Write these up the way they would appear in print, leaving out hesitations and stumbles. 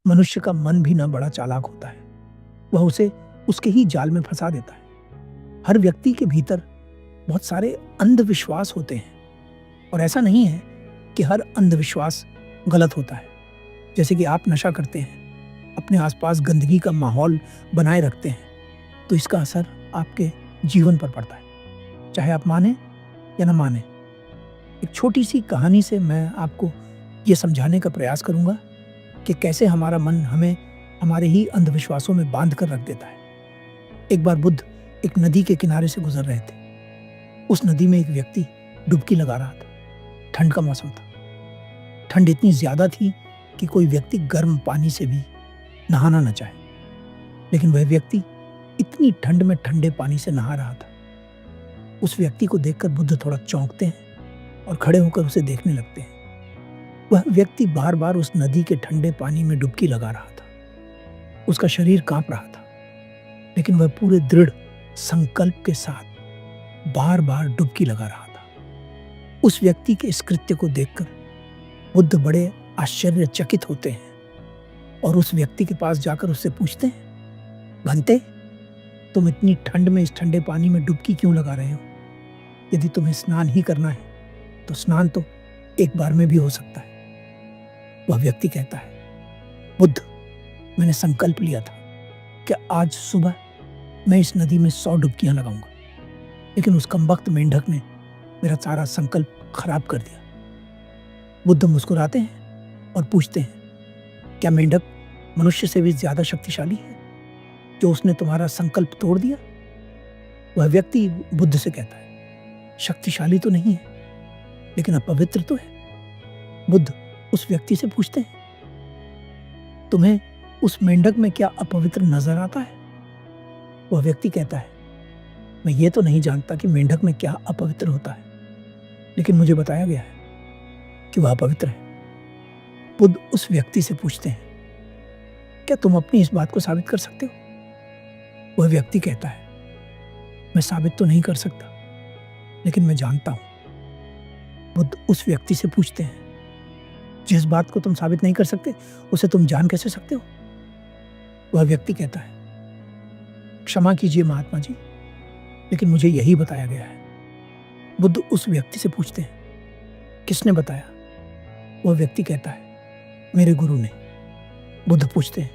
मनुष्य का मन भी ना बड़ा चालाक होता है। वह उसे उसके ही जाल में फंसा देता है। हर व्यक्ति के भीतर बहुत सारे अंधविश्वास होते हैं और ऐसा नहीं है कि हर अंधविश्वास गलत होता है। जैसे कि आप नशा करते हैं, अपने आसपास गंदगी का माहौल बनाए रखते हैं, तो इसका असर आपके जीवन पर पड़ता है, चाहे आप माने या ना माने। एक छोटी सी कहानी से मैं आपको ये समझाने का प्रयास करूंगा कि कैसे हमारा मन हमें हमारे ही अंधविश्वासों में बांध कर रख देता है। एक बार बुद्ध एक नदी के किनारे से गुजर रहे थे। उस नदी में एक व्यक्ति डुबकी लगा रहा था। ठंड का मौसम था। ठंड इतनी ज्यादा थी कि कोई व्यक्ति गर्म पानी से भी नहाना न चाहे, लेकिन वह व्यक्ति इतनी ठंड में ठंडे पानी से नहा रहा था। उस व्यक्ति को देखकर बुद्ध थोड़ा चौंकते हैं और खड़े होकर उसे देखने लगते हैं। वह व्यक्ति बार बार उस नदी के ठंडे पानी में डुबकी लगा रहा था। उसका शरीर कांप रहा था, लेकिन वह पूरे दृढ़ संकल्प के साथ बार बार डुबकी लगा रहा था। उस व्यक्ति के इस कृत्य को देखकर बुद्ध बड़े आश्चर्यचकित होते हैं और उस व्यक्ति के पास जाकर उससे पूछते हैं, भंते, तुम इतनी ठंड में इस ठंडे पानी में डुबकी क्यों लगा रहे हो? यदि तुम्हें स्नान ही करना है तो स्नान तो एक बार में भी हो सकता है। वह व्यक्ति कहता है, बुद्ध, मैंने संकल्प लिया था कि आज सुबह मैं इस नदी में 100 डुबकियां लगाऊंगा, लेकिन उस कमबख्त मेंढक ने मेरा सारा संकल्प खराब कर दिया। बुद्ध मुस्कुराते हैं और पूछते हैं, क्या मेंढक मनुष्य से भी ज्यादा शक्तिशाली है जो उसने तुम्हारा संकल्प तोड़ दिया? वह व्यक्ति बुद्ध से कहता है, शक्तिशाली तो नहीं है, लेकिन अपवित्र तो है। बुद्ध उस व्यक्ति से पूछते हैं, तुम्हें उस मेंढक में क्या अपवित्र नजर आता है? वह व्यक्ति कहता है, मैं ये तो नहीं जानता कि मेंढक में क्या अपवित्र होता है, लेकिन मुझे बताया गया है कि वह अपवित्र है। बुद्ध उस व्यक्ति से पूछते हैं, क्या तुम अपनी इस बात को साबित कर सकते हो? वह व्यक्ति कहता है, मैं साबित तो नहीं कर सकता, लेकिन मैं जानता हूं। बुद्ध उस व्यक्ति से पूछते हैं, जिस बात को तुम साबित नहीं कर सकते उसे तुम जान कैसे सकते हो? वह व्यक्ति कहता है, क्षमा कीजिए महात्मा जी, लेकिन मुझे यही बताया गया है। बुद्ध उस व्यक्ति से पूछते हैं, किसने बताया? वह व्यक्ति कहता है, मेरे गुरु ने। बुद्ध पूछते हैं,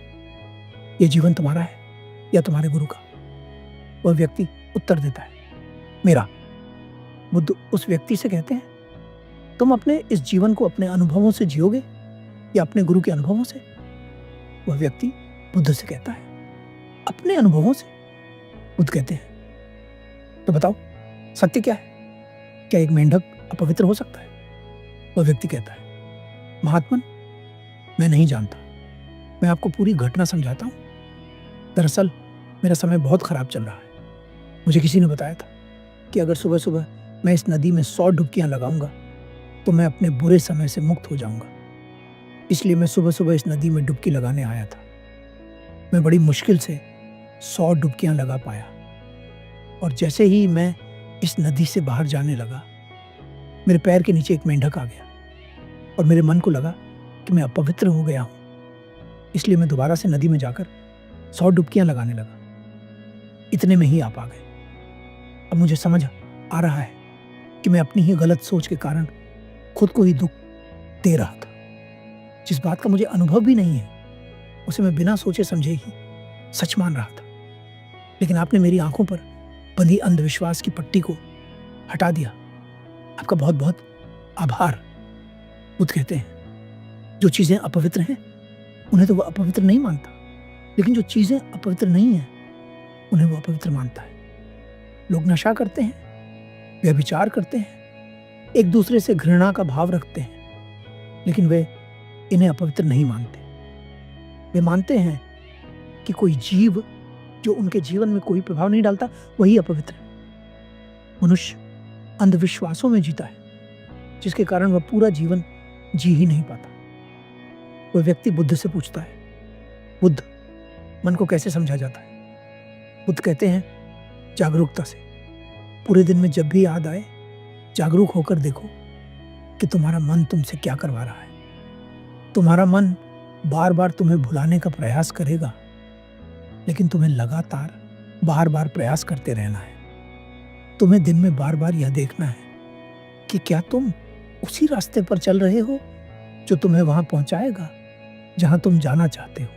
यह जीवन तुम्हारा है या तुम्हारे गुरु का? वह व्यक्ति उत्तर देता है, मेरा। बुद्ध उस व्यक्ति से कहते हैं, तुम अपने इस जीवन को अपने अनुभवों से जियोगे या अपने गुरु के अनुभवों से? वह व्यक्ति बुद्ध से कहता है, अपने अनुभवों से। बुद्ध कहते हैं, तो बताओ सत्य क्या है? क्या एक मेंढक अपवित्र हो सकता है? वह व्यक्ति कहता है, महात्मन, मैं नहीं जानता। मैं आपको पूरी घटना समझाता हूं। दरअसल मेरा समय बहुत खराब चल रहा है। मुझे किसी ने बताया था कि अगर सुबह सुबह मैं इस नदी में 100 डुबकियां लगाऊंगा तो मैं अपने बुरे समय से मुक्त हो जाऊंगा। इसलिए मैं सुबह सुबह इस नदी में डुबकी लगाने आया था। मैं बड़ी मुश्किल से 100 डुबकियां लगा पाया, और जैसे ही मैं इस नदी से बाहर जाने लगा, मेरे पैर के नीचे एक मेंढक आ गया और मेरे मन को लगा कि मैं अपवित्र हो गया हूं। इसलिए मैं दोबारा से नदी में जाकर 100 डुबकियां लगाने लगा। इतने में ही आप आ गए। अब मुझे समझ आ रहा है कि मैं अपनी ही गलत सोच के कारण खुद को ही दुख दे रहा था। जिस बात का मुझे अनुभव भी नहीं है, उसे मैं बिना सोचे समझे ही सच मान रहा था। लेकिन आपने मेरी आंखों पर बंधी अंधविश्वास की पट्टी को हटा दिया। आपका बहुत बहुत आभार। बुद्ध कहते हैं, जो चीजें अपवित्र हैं उन्हें तो वह अपवित्र नहीं मानता, लेकिन जो चीजें अपवित्र नहीं हैं उन्हें वह अपवित्र मानता है। लोग नशा करते हैं, व्यभिचार करते हैं, एक दूसरे से घृणा का भाव रखते हैं, लेकिन वे इन्हें अपवित्र नहीं मानते। वे मानते हैं कि कोई जीव जो उनके जीवन में कोई प्रभाव नहीं डालता वही अपवित्र है। मनुष्य अंधविश्वासों में जीता है, जिसके कारण वह पूरा जीवन जी ही नहीं पाता। वह व्यक्ति बुद्ध से पूछता है, बुद्ध, मन को कैसे समझा जाता है? बुद्ध कहते हैं, जागरूकता से। पूरे दिन में जब भी याद आए, जागरूक होकर देखो कि तुम्हारा मन तुमसे क्या करवा रहा है। तुम्हारा मन बार बार तुम्हें भुलाने का प्रयास करेगा, लेकिन तुम्हें लगातार बार बार प्रयास करते रहना है। तुम्हें दिन में बार बार यह देखना है कि क्या तुम उसी रास्ते पर चल रहे हो जो तुम्हें वहां पहुंचाएगा जहां तुम जाना चाहते हो।